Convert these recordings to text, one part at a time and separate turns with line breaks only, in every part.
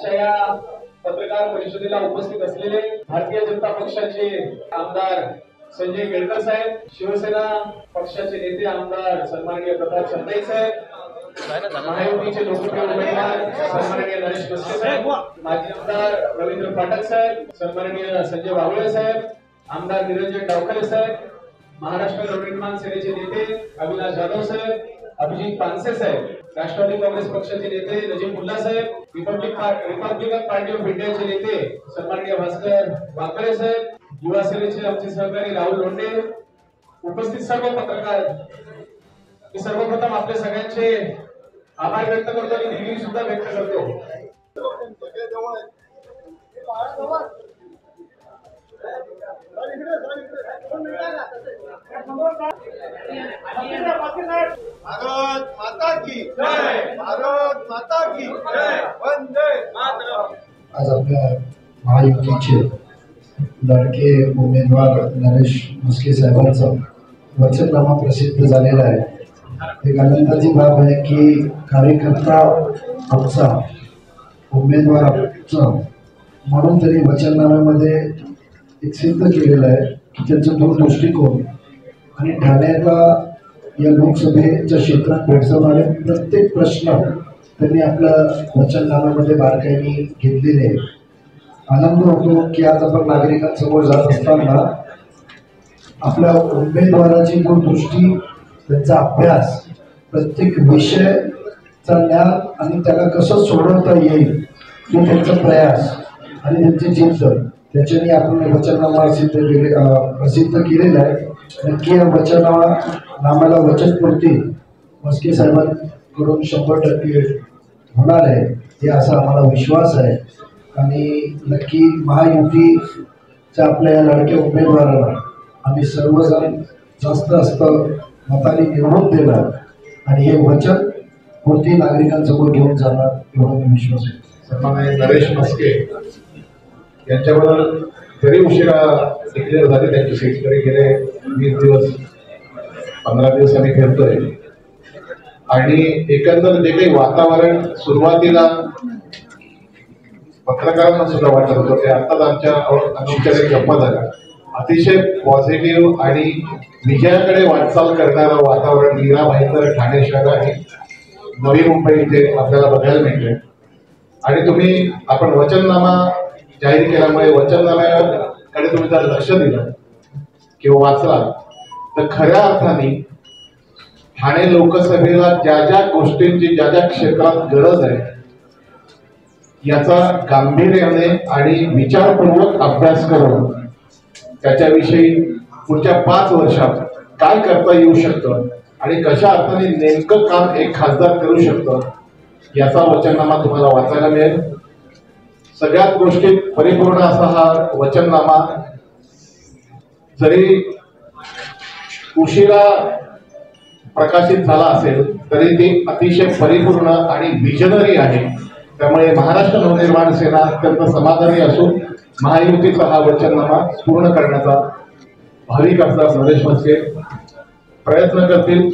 आजच्या या पत्रकार परिषदेला उपस्थित असलेले भारतीय जनता पक्षाचे आमदार संजय केळकर साहेब, शिवसेना पक्षाचे नेते आमदार सन्माननीय प्रताप सरनाईक साहेब, महायुतीचे लोकप्रिय उमेदवार सन्माननीय नरेश मस्के साहेब, माजी आमदार रवींद्र पाठक साहेब, सन्माननीय संजय वाघोळे साहेब, आमदार निरंजन डावखरे साहेब, महाराष्ट्र नवनिर्माण सेनेचे नेते अविनाश जाधव साहेब, अभिजित पानसे साहेब, राष्ट्रवादी काँग्रेस पक्षाचे नेते नजीम मुल्ला साहेब, रिपब्लिकन पार्टी ऑफ इंडियाचे नेते सन्माननीय भास्कर वाकरे साहेब, युवा सेनेचे आमचे सहकारी राहुल लोंढे, उपस्थित सर्व पत्रकार, मी सर्वप्रथम आपल्या सगळ्यांचे आभार व्यक्त करतो आणि दिलगिरी सुद्धा व्यक्त करतो।
भारत माता की जय, भारत माता की जय, वंदे मातरम।
आज आपल्या महायुतीचे लाडके उमेदवार नरेश मस्के साहेबांचा वचननामा प्रसिद्ध झालेला आहे। एक आनंदाची बाब आहे की कार्यकर्ता आमचा, उमेदवार आमचा म्हणून त्यांनी वचननाम्यामध्ये एक सिद्ध केलेलं आहे की त्यांचा दूरदृष्टिकोन आणि ठाण्याला या लोकसभेच्या क्षेत्रात भेडसावणारे प्रत्येक प्रश्न त्यांनी आपल्या वचननाम्यामध्ये बारकाईने घेतलेले आहे। आनंद होतो की आज आपण नागरिकांसमोर जात असताना आपल्या उमेदवाराची दूरदृष्टी, त्यांचा अभ्यास, प्रत्येक विषयाचा ज्ञान आणि त्याला कसं सोडवता येईल तो त्यांचा प्रयास आणि त्यांची जिद्द, त्याच्याने आपण वचननामा प्रसिद्ध केलेला आहे। नक्की या वचननाम्याला वचनपूर्ती मस्के साहेबांकडून 100% होणार आहे हे असा आम्हाला विश्वास आहे। आणि नक्की महायुतीच्या आपल्या या लाडक्या उमेदवाराला आम्ही सर्वजण जास्त मताने निवडून देणार आणि हे वचन पूर्ती नागरिकांसमोर घेऊन जाणार एवढा मी विश्वास आहे।
सन्माननीय नरेश मस्के यांच्याबद्दल जरी उशिरा डिक्लेअर झाली त्यांची सीट, तरी गेले 20 दिवस 15 दिवस आम्ही फिरतोय आणि एकंदर जे काही वातावरण सुरुवातीला पत्रकारांना सुद्धा वाटत होतं ते आताच आमच्या गप्पा झाला, अतिशय पॉझिटिव्ह आणि विजयाकडे वाटचाल करणारं वातावरण मीरा भाईंदर, ठाणे शहर आणि नवी मुंबई इथे आपल्याला बघायला मिळते। आणि आपण वचननामा जाहीर केल्यामुळे वचननाम्याकडे तुम्ही जर लक्ष दिलं किंवा वाचला तर खऱ्या अर्थाने ठाणे लोकसभेला ज्या ज्या गोष्टींची ज्या ज्या क्षेत्रात गरज आहे याचा गांभीर्याने आणि विचारपूर्वक अभ्यास करून त्याच्याविषयी पुढच्या 5 वर्षात काय करता येऊ शकतं आणि कशा अर्थाने नेमकं काम एक खासदार करू शकतो याचा वचननामा तुम्हाला वाचायला मिळेल। सगळ्याच गोष्टीत परिपूर्ण असा हा वचननामा जरी उशिरा प्रकाशित झाला असेल तरी ती अतिशय परिपूर्ण आणि विजनरी आहे। त्यामुळे महाराष्ट्र नवनिर्माण सेना अत्यंत समाधानी असून महायुतीचा हा वचननामा पूर्ण करण्याचा भाविक असतात नरेश मस्के प्रयत्न करतील।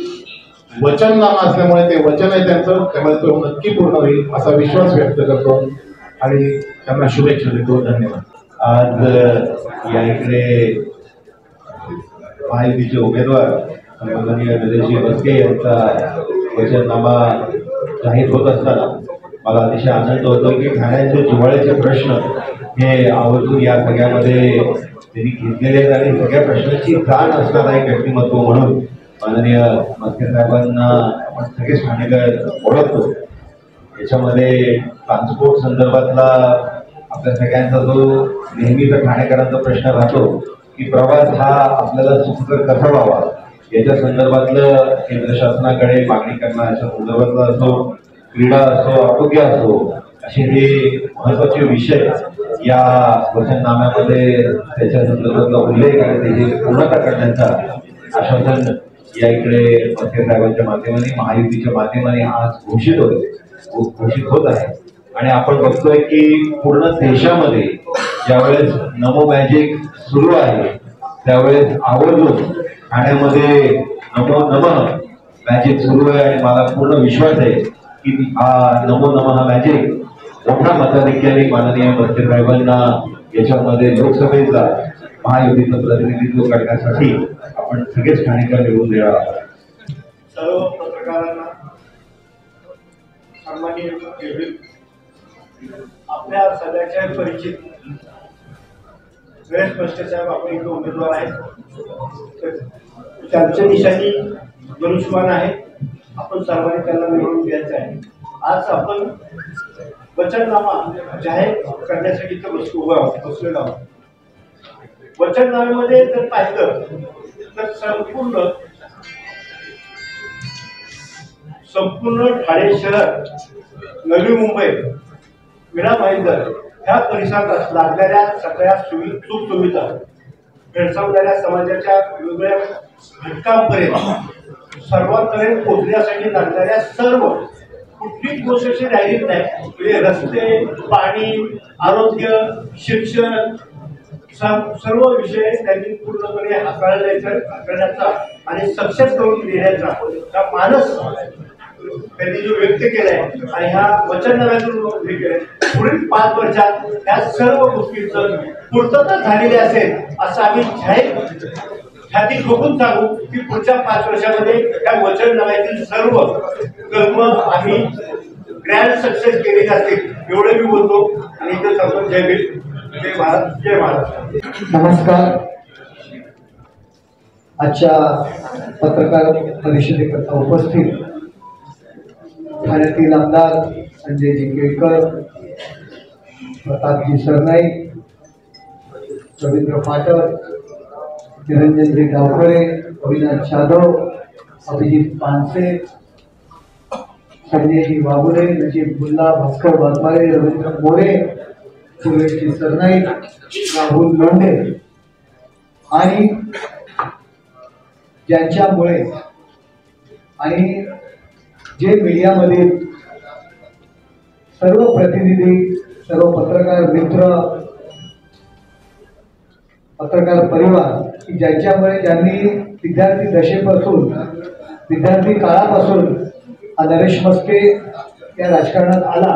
वचननामा असल्यामुळे ते वचन आहे त्यांचं, त्यामुळे तो नक्की पूर्ण होईल असा विश्वास व्यक्त करतो आणि त्यांना शुभेच्छा देतो। धन्यवाद।
आज या इकडे महायुतीचे उमेदवार माननीय नरेश मस्के यांचा वचननामा जाहीर होत असताना मला अतिशय आनंद होतो की ठाण्याचे जिव्हाळ्याचे प्रश्न हे आवर्जून या सगळ्यामध्ये त्यांनी घेतलेले आहेत आणि सगळ्या प्रश्नांची जाण असणारा एक व्यक्तिमत्व म्हणून माननीय मस्के साहेबांना आपण सगळे ठाणेकर ओळखतो। याच्यामध्ये ट्रान्सपोर्ट संदर्भातला आपल्या सगळ्यांचा जो नेहमीचा ठाणेकरांचा प्रश्न राहतो की प्रवास हा आपल्याला सुखकर कसा व्हावा याच्या संदर्भातलं केंद्र शासनाकडे मागणी करणार, अशा संदर्भातला असो, क्रीडा असो, आरोग्य असो, असे हे महत्त्वाचे विषय या वचननाम्यामध्ये त्याच्या संदर्भातला उल्लेख आणि त्याची पूर्णता करण्याचा आश्वासन या इकडे मस्के साहेबांच्या माध्यमाने, महायुतीच्या माध्यमाने आज घोषित होत आहे। आणि आपण बघतोय की पूर्ण देशामध्ये ज्यावेळेस नमो मॅजिक सुरू आहे त्यावेळेस आवर्जून ठाण्यामध्ये नमो नमः मॅजिक सुरू आहे आणि मला पूर्ण विश्वास आहे की हा नमो नमः मॅजिक मोठ्या मताधिक्याने माननीय बस्के साहेबांना याच्यामध्ये लोकसभेचा महायुतीचं प्रतिनिधित्व करण्यासाठी आपण सगळेच ठाणेकर निवडून देणार आहोत.
सर्व पत्रकारांना सन्माननीय आपल्या सगळ्याच्या परिचित गणेश बस्के साहेब आपण इथे उमेदवार आहेत. त्यांच्या निशाणी धनुष्यबाण आहे. आपण सर्वांनी त्यांना निवडून द्यायचं आहे. आज आपण वचननामा जाहीर करण्यासाठी इथं बसलेलो आहोत. वचननाम्यामध्ये जर पाहिलं तर संपूर्ण ठाणे शहर, नवी मुंबई, मीरा भाईंदर ह्या परिसरात लागणाऱ्या सगळ्या सुखसुविधा भेडसावणाऱ्या समाजाच्या वेगवेगळ्या घटकांपर्यंत सर्वांपर्यंत पोहोचण्यासाठी लागणाऱ्या सर्व कुठलीच गोष्ट अशी राहिलीच नाही. म्हणजे रस्ते, पाणी, आरोग्य, शिक्षण सर्व विषय त्यांनी पूर्णपणे हाताळण्याचा आणि सक्षम करून देण्याचा हा मानस त्यांनी जो व्यक्त केलाय आणि ह्या वचननाम्यातून हे केलंय. पुढील 5 वर्षात ह्या सर्व गोष्टींचं पूर्तता झालेली असेल असं आम्ही जाहीर छाती ठोकून सांगू की पुढच्या 5 वर्षामध्ये या वचननाम्यातील सर्व कर्म आम्ही ग्रँड सक्सेस केलेली असतील एवढं मी बोलतो आणि इथं सांगतो. जय भीम, जय भारत, जय महाराष्ट्र.
नमस्कार. आजच्या पत्रकार परिषदेकरता उपस्थित ठाण्यातील आमदार संजयजी केळकर, प्रतापजी सरनाईक, रवींद्र पाटक, निरंजनजी गावकरे, अविनाश जाधव, अभिजित पानसे, संजयजी वाघुले, नजीब मुल्ला, भास्कर वाघमारे, रवींद्र मोरे, सुरेशजी सरनाईक, राहुल लोंढे आणि ज्यांच्यामुळे आणि जे मीडियामधील सर्व प्रतिनिधी, सर्व पत्रकार मित्र, पत्रकार परिवार की ज्यांनी विद्यार्थी दशेपासून, विद्यार्थी काळापासून हा नरेश म्हस्के या राजकारणात आला,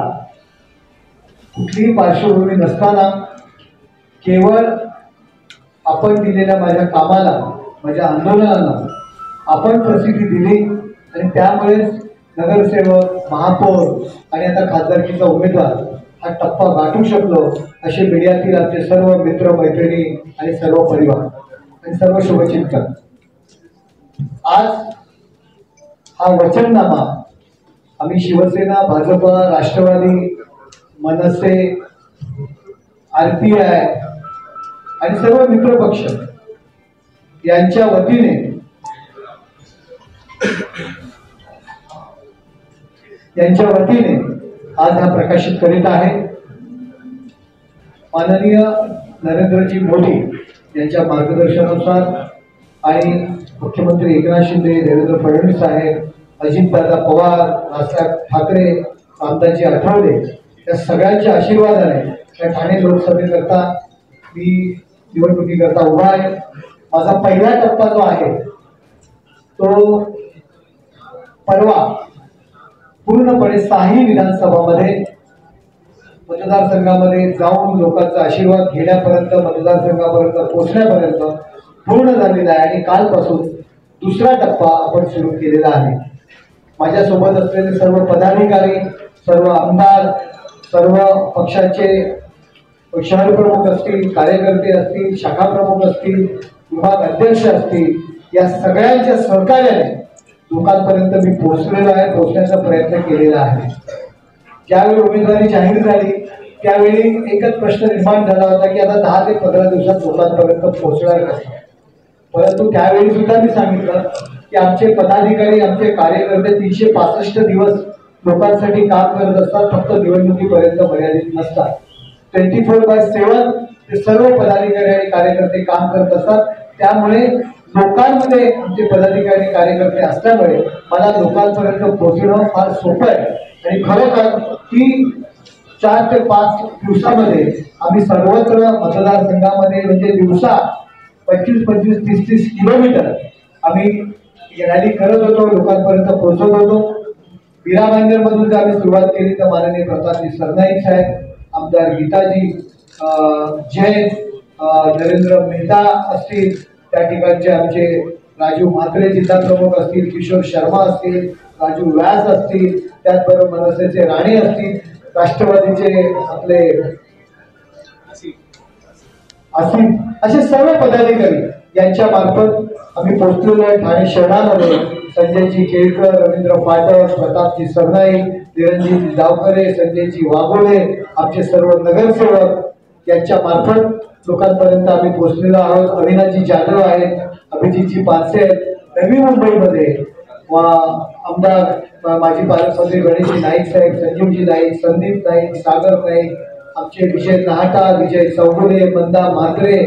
कुठलीही पार्श्वभूमी नसताना केवळ आपण दिलेल्या माझ्या कामाला, माझ्या आंदोलनाला आपण प्रसिद्धी दिली आणि त्यामुळेच नगरसेवक, महापौर आणि आता खासदारकीचा उमेदवार हा टप्पा गाठू शकलो. असे मीडियातील आमचे सर्व मित्र मैत्रिणी आणि सर्व परिवार आणि सर्व शुभचिंतक, आज हा वचननामा आम्ही शिवसेना, भाजपा, राष्ट्रवादी, मनसे, RPI आणि सर्व मित्रपक्ष यांच्या वतीने आज हा प्रकाशित करीत आहे. माननीय नरेंद्रजी मोदी यांच्या मार्गदर्शनानुसार आणि मुख्यमंत्री एकनाथ शिंदे, देवेंद्र फडणवीस साहेब, अजितदादा पवार, राजसाहेब ठाकरे, रामदासजी आठवले या सगळ्यांच्या आशीर्वादाने या ठाणे लोकसभेकरता मी निवडणुकीकरता उभा आहे. माझा पहिला टप्पा जो आहे तो परवा पूर्णपणे 6 विधानसभामध्ये मतदारसंघामध्ये जाऊन लोकांचा आशीर्वाद घेण्यापर्यंत, मतदारसंघापर्यंत पोहोचण्यापर्यंत पूर्ण झालेला आहे आणि कालपासून दुसरा टप्पा आपण सुरू केलेला आहे. माझ्यासोबत असलेले सर्व पदाधिकारी, सर्व आमदार, सर्व पक्षाचे शहर प्रमुख असतील, कार्यकर्ते असतील, शाखा प्रमुख असतील, विभाग अध्यक्ष असतील, या सगळ्यांच्या सहकार्याने लोकांपर्यंत मी पोहोचलेलो आहे, पोहोचण्याचा प्रयत्न केलेला आहे. ज्यावेळी उमेदवारी जाहीर झाली त्यावेळी एकच प्रश्न निर्माण झाला होता की आता 10 ते 15 दिवसात लोकांपर्यंत पोहोचणार कसं. परंतु त्यावेळी सुद्धा मी सांगितलं की आमचे पदाधिकारी, आमचे कार्यकर्ते 365 दिवस लोकांसाठी काम करत असतात, फक्त निवडणुकीपर्यंत मर्यादित नसतात. 24/7 ते सर्व पदाधिकारी आणि कार्यकर्ते काम करत असतात. त्यामुळे लोकांमध्ये आमचे पदाधिकारी कार्यकर्ते असल्यामुळे मला लोकांपर्यंत पोहोचणं फार सोपं आहे आणि खरोखर की 4 ते 5 दिवसामध्ये आम्ही सर्वत्र मतदारसंघामध्ये म्हणजे दिवसा 25-25, 30-30 किलोमीटर आम्ही रॅली करत होतो, लोकांपर्यंत पोहोचत होतो.
मीरा भाईंदर मधून जर आम्ही सुरुवात केली तर माननीय प्रतापजी सरनाईक साहेब, आमदार गीताजी जैन, नरेंद्र मेहता असतील, त्या ठिकाणचे आमचे राजू म्हात्रे जिल्हा प्रमुख असतील, किशोर शर्मा असतील, राजू व्यास असतील, त्याचबरोबर मनसेचे राणे असतील, राष्ट्रवादीचे आपले असतील, असे सर्व पदाधिकारी यांच्या मार्फत आम्ही पोहोचलेलो आहे ठाणे शहरामध्ये. संजयजी केळकर, रवींद्र फाटक, प्रतापजी सरनाईक, निरंजनजी जावकरे, संजयजी वाघोळे, आमचे सर्व नगरसेवक यांच्या मार्फत लोकांपर्यंत आम्ही पोहोचलेलो आहोत. अविनाशजी जाधव आहेत, अभिजितजी पानसे आहेत. नवी मुंबईमध्ये आमदार माजी पालकमंत्री गणेशजी नाईक साहेब, संजीवजी नाईक, संदीप नाईक, सागर नाईक, आमचे विजय नाहटा, विजय चौगुले, मंदा म्हात्रे,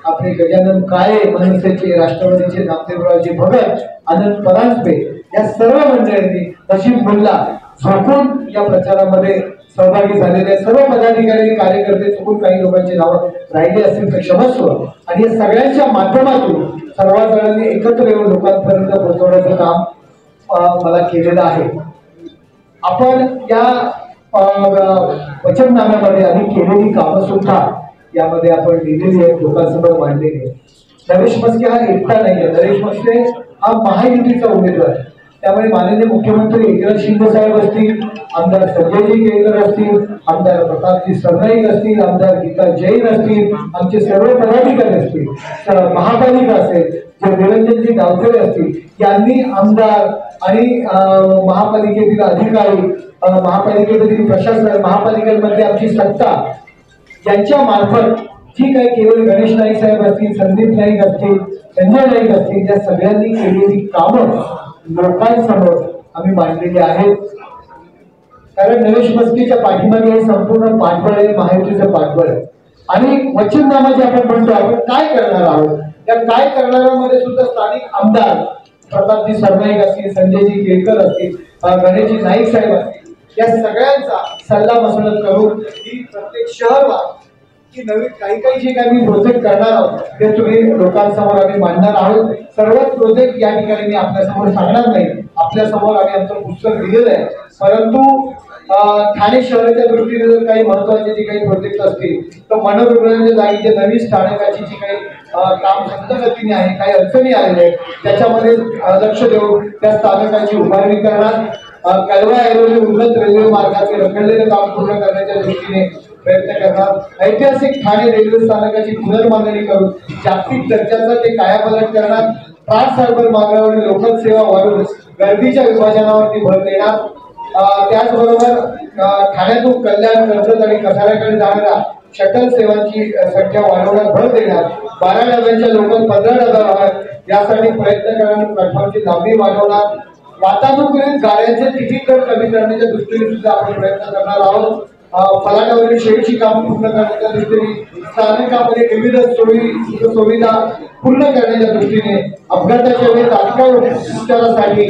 आपले गजानन काळे, मनसेचे, राष्ट्रवादीचे नामदेवरावजी भगत, आनंद परांजपे, या सर्व मंडळींनी नशीब मुल्ला झोकून या प्रचारामध्ये सहभागी झालेले सर्व पदाधिकारी कार्यकर्ते, चुकून काही लोकांची नावं राहिली असतील तर क्षमस्व. आणि या सगळ्यांच्या माध्यमातून सर्व जणांनी एकत्र येऊन लोकांपर्यंत पोहोचवण्याचं काम मला केलेलं आहे. आपण या वचननाम्यामध्ये आधी केलेली कामं सुद्धा यामध्ये आपण लिहिलेली आहेत, लोकांसमोर मांडलेली आहे. नरेश म्हस्के हा एकटा नाही आहे. नरेश म्हस्के हा महायुतीचा उमेदवार आहे. त्यामुळे माननीय मुख्यमंत्री एकनाथ शिंदे साहेब असतील, आमदार संजयजी केळकर असतील, आमदार प्रतापजी सरनाईक असतील, आमदार गीता जैन असतील, आमचे सर्व पदाधिकारी असतील, महापालिका असेल, जे निरंजनजी गावकरे असतील, यांनी आमदार आणि महापालिकेतील अधिकारी, महापालिकेतील प्रशासन, महापालिकेमध्ये आमची सत्ता यांच्या मार्फत जी काही केवळ गणेश नाईक साहेब असतील, संदीप नाईक असतील, संजय नाईक असतील, त्या सगळ्यांनी केलेली कामं लोकांसमोर आम्ही मांडलेली आहेत. कारण नरेश म्हस्केच्या पाठीमागे हे संपूर्ण पाठबळ आहे, महायुतीचं पाठबळ आहे. आणि वचननामा जे आपण म्हणतो, आपण काय करणार आहोत, त्या काय करणाऱ्यामध्ये सुद्धा स्थानिक आमदार प्रतापजी सरनाईक असतील, संजयजी केळकर असतील, गणेशजी नाईक साहेब असतील, या सगळ्यांचा सल्ला मसलत करून ही प्रत्येक शहरवार की नवीन काही जे काही प्रोजेक्ट करणार आहोत ते तुम्ही लोकांसमोर आम्ही मांडणार आहोत. सर्वच प्रोजेक्ट या ठिकाणी मी आपल्यासमोर सांगणार नाही, आपल्यासमोर आम्ही आमचं पुस्तक लिहिलेलं आहे. परंतु ठाणे शहराच्या दृष्टीने जर काही महत्वाचे जे काही प्रोजेक्ट असतील तर मनोरुग्णालयाच्या जागेच्या नवीन स्थानकाची जी काही काम संतगतीने आहे, काही अडचणी आलेल्या आहेत, त्याच्यामध्ये लक्ष देऊन त्या स्थानकाची उभारणी करणार. कळवा ऐवजी उन्नत रेल्वे मार्गाचे रखडलेले काम पूर्ण करण्याच्या दृष्टीने प्रयत्न करणार. ऐतिहासिक ठाणे रेल्वे स्थानकाची पुनर्बांधणी करून जागतिक दर्जाचा ते कायापालट करणार. ट्रान्स हार्बर मार्गावरील लोकल सेवा वाढवून गर्दीच्या विभाजनावरती भर देणार. त्याचबरोबर ठाण्यातून कल्याण, कर्जत आणि कसाऱ्याकडे जाणाऱ्या शटल सेवांची संख्या वाढवण्यास भर देणार. 12 डब्यांच्या लोकल 15 डब्या व्हाव्यात यासाठी प्रयत्न करणार. प्लॅटफॉर्मची लांबी वाढवणार. वातानुकूलित गाड्यांचे तिकीट दर कमी करण्याच्या दृष्टीने सुद्धा आपण प्रयत्न करणार आहोत. फलाटावरील शेडची कामं पूर्ण करण्याच्या दृष्टीने, स्थानकामध्ये विविध सुविधा पूर्ण करण्याच्या दृष्टीने, अपघाताच्या वेळी तात्काळ उपचारासाठी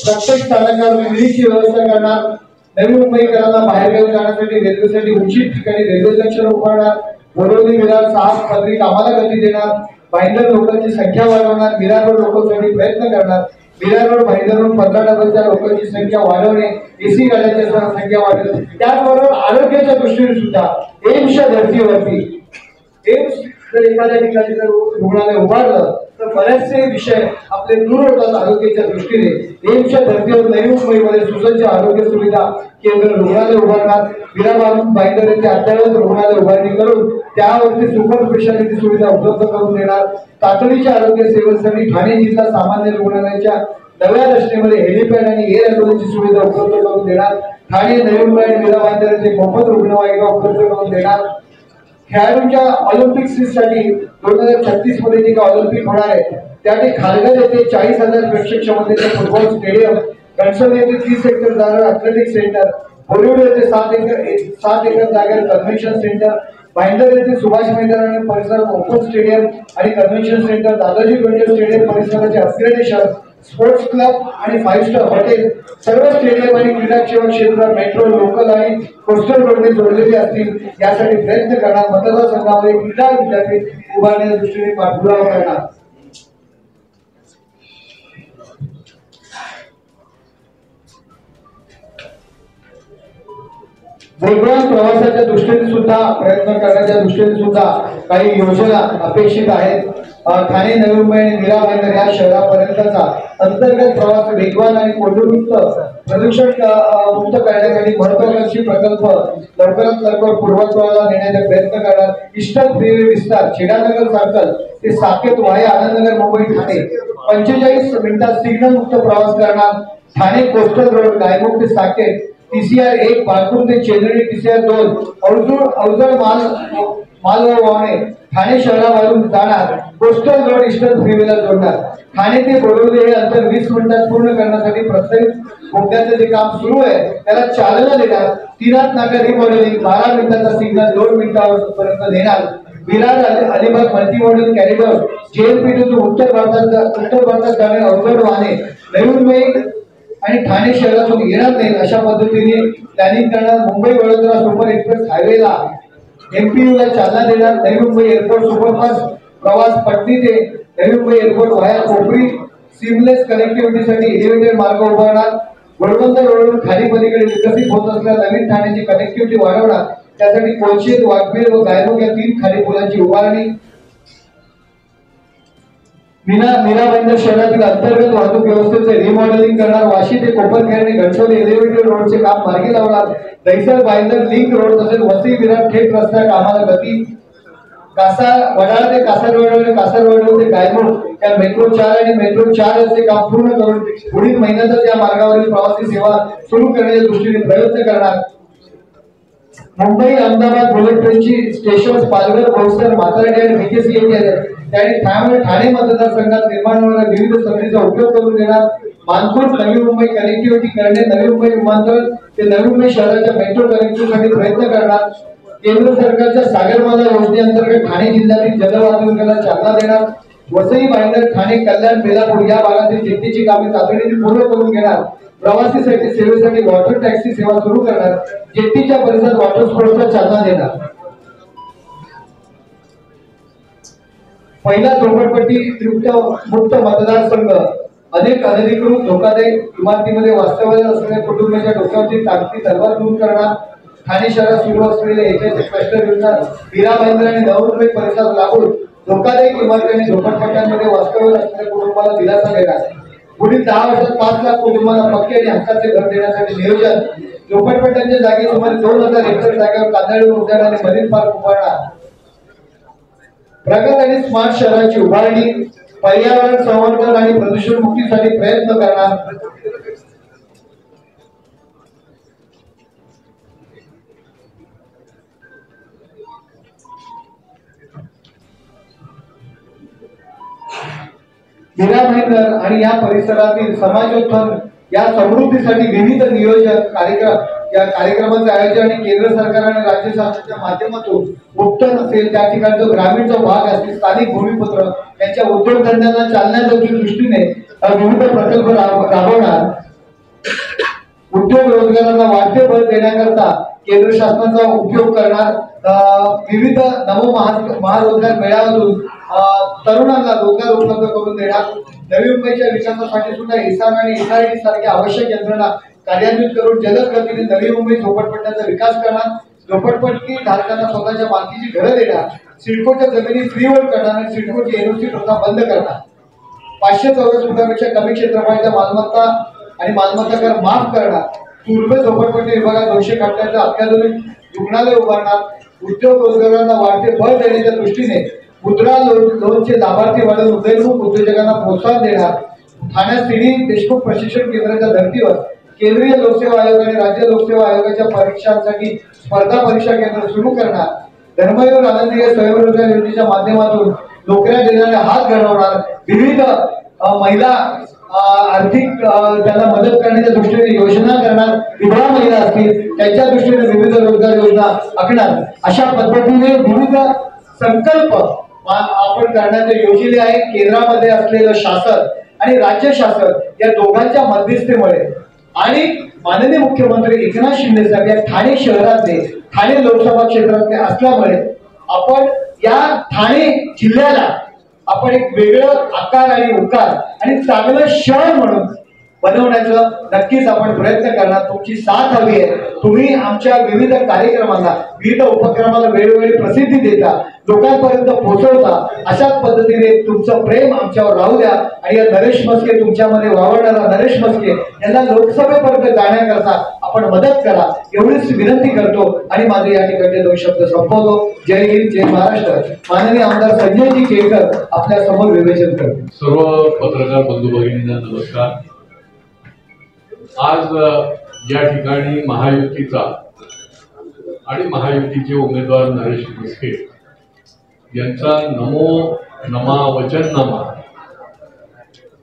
प्रत्येक स्थानकावर विहिरीची व्यवस्था करणार. नवी मुंबईकरांना बाहेरगावी जाण्यासाठी रेल्वेसाठी उचित ठिकाणी रेल्वे जंक्शन उभारणार. बोरिवली विरार 6 पदरी कामाला गती देणार. भाईंदर लोकांची संख्या वाढवणार. विरार रोड लोकांसाठी प्रयत्न करणार. विरार रोड भाईंदरहून 15 डब्याच्या लोकांची संख्या वाढवणे, एसी गाड्यांची संख्या वाढवणे. त्याचबरोबर आरोग्याच्या दृष्टीने सुद्धा एम्सच्या धर्तीवरती एम्स जर एखाद्या ठिकाणी जर रुग्णालय उभारलं तर बरेचसे विषय आपले दूर होतात आरोग्याच्या दृष्टीने. एम्सच्या धर्तीवर नवी मुंबईमध्ये सुसज्ज आरोग्य सुविधा केंद्र रुग्णालय उभारणार. विराबारून भाईंदर येथे अद्ययावत रुग्णालय उभारणी करून त्यावरती सुपर स्पेशालिटी सुविधा उपलब्ध करून देणार. तातडीच्या आरोग्य सेवेसाठी ठाणे जिल्हा सामान्य रुग्णालयाच्या नव्या रचनेमध्ये हेलिपॅड आणि एअर ॲम्ब्युलन्सची सुविधा उपलब्ध करून देणार. ठाणे, नवी मुंबई आणि विरा भाईंदर येथे मोफत रुग्णवाहिका उपलब्ध करून देणार. खेळाडूंच्या ऑलिम्पिक्ससाठी 2036 मध्ये जे काही ऑलिम्पिक होणार आहे त्यासाठी खारघर येथे 40,000 प्रेक्षक क्षमतेचे फुटबॉल स्टेडियम, घनसोली येथे 30 एकर जागेवर ॲथलेटिक सेंटर, बोरिवली येथे 7 एकर जागेवर कन्व्हेन्शन सेंटर, भाईंदर येथे सुभाष मैदान आणि परिसरात ओपन स्टेडियम आणि convention centre, Dadaji Konde stadium परिसराचे अपग्रेडेशन, स्पोर्ट्स क्लब आणि 5 स्टार हॉटेल, सर्व स्टेडियम आणि क्रीडा सेवा क्षेत्र मेट्रो, लोकल आणि कोस्टल रोडने जोडलेले असतील यासाठी प्रयत्न करणार. मतदारसंघामध्ये क्रीडा विद्यापीठ उभारण्याच्या दृष्टीने पाठपुरावा करणार. वेगवान प्रवासाच्या दृष्टीने सुद्धा प्रयत्न करण्याच्या दृष्टीने सुद्धा काही योजना अपेक्षित आहेत. ठाणे, नवी मुंबई आणि मीरा भाईंदर या शहरापर्यंतचा अंतर्गत प्रवास वेगवान आणि कोंडमुक्त प्रदूषण मुक्त करण्यासाठी महत्वाकांक्षी प्रकल्प लवकरात लवकर पूर्वत्वाला नेण्याचा प्रयत्न करणार. ईस्टर्न फ्रीवे विस्तार छिडानगर सर्कल ते साकेत वाया आनंदनगर मुंबई ठाणे 45 मिनिटात सिग्नल मुक्त प्रवास करणार. ठाणे कोस्टल रोड गायमुख ते साकेत TCR 1 पालपूर ते चेंदडी TCR 2 अवजड माल वाहने ठाणे शहरावरून जाणार. कोस्टल रोड ईस्टर्न फ्रीवेला जोडणार. ठाणे ते बोरिवली हे अंतर 20 मिनिटात पूर्ण करण्यासाठी प्रस्तावित बोगद्याचं जे काम सुरू आहे त्याला चालना देणार. तीनाथ नाका रिमॉडेलिंग 12 मिनिटाचा सिग्नल 2 मिनिटापर्यंत देणार. Virar Alibag multimodal corridor JNPT उत्तर भारतात जाणारे अवजड वाहने नवी मुंबई आणि ठाणे शहरातून येणार नाही अशा पद्धतीने प्लॅनिंग करणार. मुंबई वडोदरा सुपर एक्सप्रेस हायवेला MPU ला चालना देणार. नवी मुंबई एअरपोर्ट सुपरफास्ट प्रवास पटणी ते नवी मुंबई एअरपोर्ट व्हाया कोपरी सिमलेस कनेक्टिव्हिटीसाठी एलिव्हेटेड मार्ग उभारणार. वडवंतर रोडवरून खाली पलीकडे विकसित होत असलेल्या नवीन ठाण्याची कनेक्टिव्हिटी वाढवणार. त्यासाठी कोलशेत, वाघबीळ व गायमुख या 3 खाली पुलांची उभारणी. मीरा भाईंदर शहरातील अंतर्गत वाहतूक व्यवस्थेचे रिमॉडेलिंग करणार. वाशी ते कोपरखैरणे घनसोली एलिव्हेटेड रोडचे काम मार्गी लावणार. दहिसर भाईंदर लिंक रोड तसेच वसई विरार थेट रस्ता कामाला गती. वडाळ ते कासारवाडा ते गायमुख या मेट्रो 4 आणि मेट्रो 4 चे काम पूर्ण करून पुढील महिन्यातच या मार्गावरील प्रवासी सेवा सुरू करण्याच्या दृष्टीने प्रयत्न करणार. मुंबई अहमदाबाद बुलेट ट्रेनची स्टेशन पालघर, बोईसर, म्हातारडी आणि BKC येथे आहेत. त्याने ठाणे मतदारसंघात निर्माण होणाऱ्या विविध संधीचा उपयोग करून देणार. मानपूर नवी मुंबई कनेक्टिव्हिटी करणे. नवी मुंबई विमानतळ ते नवी मुंबई शहराच्या मेट्रो कनेक्टिव्हिटीसाठी प्रयत्न करणार. केंद्र सरकारच्या सागरमाला योजनेअंतर्गत ठाणे जिल्ह्यातील जलवाहतुकीला चालना देणार. वसई भाईंदर ठाणे कल्याण बेलापूर या भागातील जेटीची कामे तातडीने पूर्ण करून घेणार. प्रवासीसाठी सेवेसाठी वॉटर टॅक्सी सेवा सुरू करणार. जेटीच्या परिसरात वॉटर स्पोर्ट्सला चालना देणार. पहिला झोपडपट्टी मुक्त मतदारसंघ अनेक अनधिकृत धोकादायक इमारतीमध्ये वास्तव्यास असलेल्या कुटुंबाच्या डोक्यावरची ताकदी तलवार दूर करणार. ठाणे शहरात सुरू असलेले ऐतिहासिक क्लस्टर योजना मीरा भाईंदर आणि नवी मुंबई परिसरात लागून धोकादायक इमारती आणि झोपडपट्ट्यांमध्ये वास्तव्यास असलेल्या कुटुंबाला दिलासा देणार. पुढील 10 वर्षात 5 लाख कुटुंबांना पक्के आणि हक्काचे घर देण्यासाठी नियोजन. झोपडपट्ट्यांच्या जागी सुमारे 2000 हेक्टर जागेवर कांदळी उद्यान आणि मरीन पार्क उभारणार. प्रगत आणि स्मार्ट शहराची उभारणी. पर्यावरण संवर्धन आणि प्रदूषण मुक्तीसाठी प्रयत्न करणार. मीरा भाईंदर आणि या परिसरातील समाजोत्थान या समृद्धीसाठी विविध नियोजन कार्यक्रमांचे आयोजन आणि केंद्र सरकार आणि राज्य शासनाच्या माध्यमातून उत्तर असेल त्या ठिकाणी जो ग्रामीणचा भाग असतील स्थानिक भूमिपुत्र यांच्या उद्योगधंद्यांना चालना देण्याच्या दृष्टीने विविध प्रकल्प राबवणार. उद्योग रोजगारांना वाढते बळ देण्याकरता केंद्र शासनाचा उपयोग करणार. विविध नमो महारोजगार मेळाव्यातून तरुणांना रोजगार उपलब्ध करून देणार. नवी मुंबईच्या विकासासाठी सुद्धा हिसार आणि SID सारख्या आवश्यक यंत्रणा कार्यान्वित करून जलद गतीने नवी मुंबई झोपडपट्ट्यांचा विकास करणार. झोपडपट्टी धारकांना स्वतःच्या मालकीची घरं देणार. सिडकोच्या जमिनी फ्रीहोल्ड करणार आणि सिडकोची NOC प्रथा बंद करणार. 500 चौरस फुटापेक्षा कमी क्षेत्रफळाच्या मालमत्ता आणि मालमत्ता कर माफ करणार. पूर्व झोपडपट्टी विभागात 200 खड्ड्यांचं अत्याधुनिक रुग्णालय उभारणार. उद्योग रोजगारांना वाढते बळ देण्याच्या दृष्टीने मुद्रा लोनचे लाभार्थी वाढवून उदयोन्मुख उद्योजकांना प्रोत्साहन देणार. ठाण्यात CD देशमुख प्रशिक्षण केंद्राच्या धर्तीवर केंद्रीय लोकसेवा आयोग आणि राज्य लोकसेवा आयोगाच्या परीक्षांसाठी स्पर्धा परीक्षा केंद्र सुरू करणार. धर्मवीर आनंदी स्वयंरोजगार योजनेच्या माध्यमातून नोकऱ्या देणारे हात घडवणार. विविध महिला आर्थिक त्यांना मदत करण्याच्या दृष्टीने योजना करणार. विधवा महिला असतील त्यांच्या दृष्टीने विविध रोजगार योजना आखणार. अशा पद्धतीने विविध संकल्प आपण करण्याचे योजले आहे. केंद्रामध्ये असलेलं शासन आणि राज्य शासन या दोघांच्या मध्यस्थीमुळे आणि माननीय मुख्यमंत्री एकनाथ शिंदे साहेब या ठाणे शहरातले ठाणे लोकसभा क्षेत्रातले असल्यामुळे आपण या ठाणे जिल्ह्याला आपण एक वेगळं आकार आणि उकार आणि चांगलं शहर म्हणून बनवण्याचं नक्कीच आपण प्रयत्न करणार. तुमची साथ हवी आहे. तुम्ही आमच्या विविध कार्यक्रमांना, विविध उपक्रमाला वेळोवेळी प्रसिद्धी देता, लोकांपर्यंत पोहोचवता. अशाच पद्धतीने तुमचं प्रेम आमच्यावर राहू द्या आणि या नरेश म्हस्के, तुमच्यामध्ये वावरणारा नरेश म्हस्के यांना लोकसभेपर्यंत जाण्याकरता आपण मदत करा एवढीच विनंती करतो आणि माझे या ठिकाणी 2 शब्द संपवतो. जय हिंद, जय महाराष्ट्र. माननीय आमदार संजयजी केळकर आपल्या समोर विवेचन करतील.
सर्व पत्रकार बंधू भगिनींना नमस्कार. आज या ठिकाणी महायुतीचा आणि महायुतीचे उमेदवार नरेश म्हस्के यांचा नमो नमा वचननामा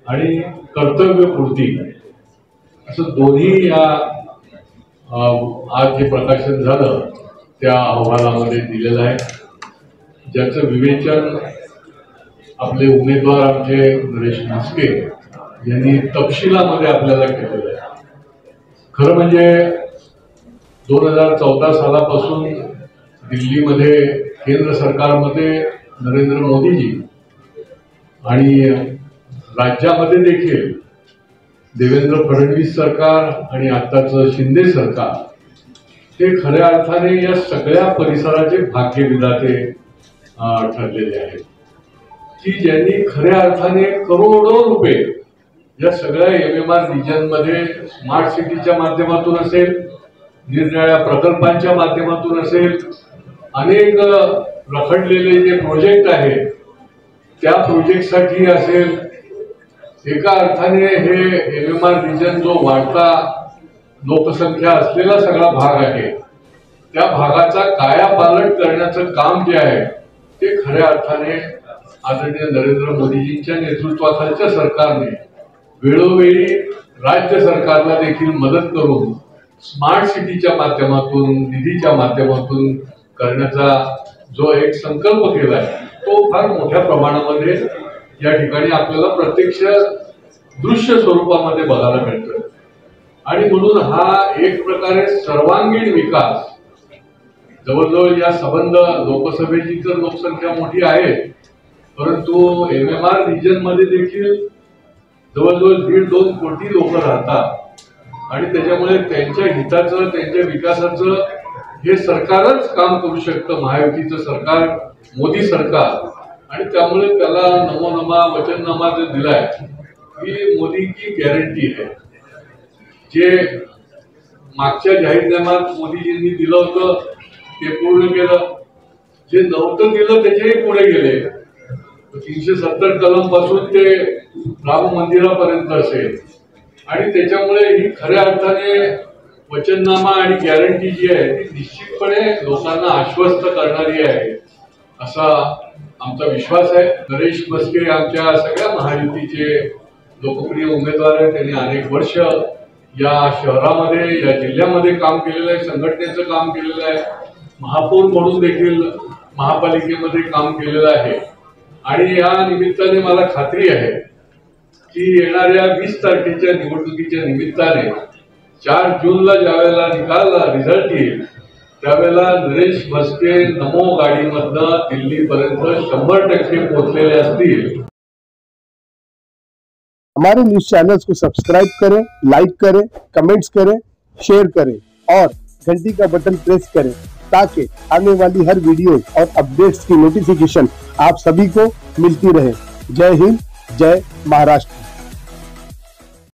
आणि कर्तव्यपूर्ती असं दोन्ही या आज जे प्रकाशन झालं त्या अहवालामध्ये दिलेलं आहे, ज्याचं विवेचन आपले उमेदवार आमचे नरेश म्हस्के यांनी तपशिलामध्ये आपल्याला केलेलं आहे. खरं म्हणजे 2014 सालापासून दिल्लीमध्ये केंद्र सरकारमध्ये नरेंद्र मोदीजी आणि राज्यामध्ये देखील देवेंद्र फडणवीस सरकार आणि आत्ताचं शिंदे सरकार हे खऱ्या अर्थाने या सगळ्या परिसराचे भाग्यविधाते ठरलेले आहेत, की ज्यांनी खऱ्या अर्थाने करोडो रुपये या सगळ्या MMR रिजनमध्ये स्मार्ट सिटीच्या माध्यमातून असेल, निरनिराळ्या प्रकल्पांच्या माध्यमातून असेल, अनेक रखडलेले जे प्रोजेक्ट आहेत त्या प्रोजेक्टसाठी असेल, एका अर्थाने हे MMR रिजन जो वाढता लोकसंख्या असलेला सगळा भाग आहे त्या भागाचा कायापालट करण्याचं काम जे आहे ते खऱ्या अर्थाने आदरणीय नरेंद्र मोदीजींच्या नेतृत्वाखालच्या सरकारने वेळोवेळी राज्य सरकारला देखील मदत करून स्मार्ट सिटीच्या माध्यमातून, निधीच्या माध्यमातून करण्याचा जो एक संकल्प केलाय तो फार मोठ्या प्रमाणामध्ये या ठिकाणी आपल्याला प्रत्यक्ष दृश्य स्वरूपामध्ये बघायला मिळतोय. आणि म्हणून हा एक प्रकारे सर्वांगीण विकास, जवळजवळ या संबंध लोकसभेची तर लोकसंख्या मोठी आहे, परंतु MMR रिजन मध्ये देखील जवळजवळ 1.5-2 कोटी लोक राहतात आणि त्याच्यामुळे त्यांच्या हिताचं, त्यांच्या विकासाचं हे सरकारच काम करू शकतं, महायुतीचं सरकार, मोदी सरकार. आणि त्यामुळे त्याला नमो नमा वचननामा जो दिलाय ही मोदी की गॅरंटी आहे. जे मागच्या जाहीरनाम्यात मोदीजींनी दिलं होतं ते पूर्ण केलं, जे नव्हतं दिलं त्याच्याही पुढे गेले. 370 कलम पासून ते राम मंदिरापर्यंत असेल आणि त्याच्यामुळे ही खऱ्या अर्थाने वचननामा आणि गॅरंटी जी आहे ती निश्चितपणे लोकांना आश्वस्त करणारी आहे असा आमचा विश्वास आहे. नरेश म्हस्के आमच्या सगळ्या महायुतीचे लोकप्रिय उमेदवार आहेत. त्यांनी अनेक वर्ष या शहरामध्ये, या जिल्ह्यामध्ये काम केलेलं आहे, संघटनेचं काम केलेलं आहे, महापौर म्हणून देखील महापालिकेमध्ये काम केलेलं आहे. आणि या निमित्ताने मला खात्री आहे की येणाऱ्या 20 तारखेच्या निवडणुकीच्या निमित्ताने 4 जूनला ज्यावेळेला रिझल्ट येईल त्यावेळेला नरेश म्हस्के नमो गाडीमधनं दिल्लीपर्यंत 100% पोहोचलेले असतील.
हमारे न्यूज चैनल्स को सब्सक्राइब करें, लाइक करें, कमेंट्स करें, शेयर करें और घंटी का बटन प्रेस करें ताकि आने वाली हर वीडियो और अपडेट्स की नोटिफिकेशन आप सभी को मिलती रहे. जय हिंद, जय महाराष्ट्र.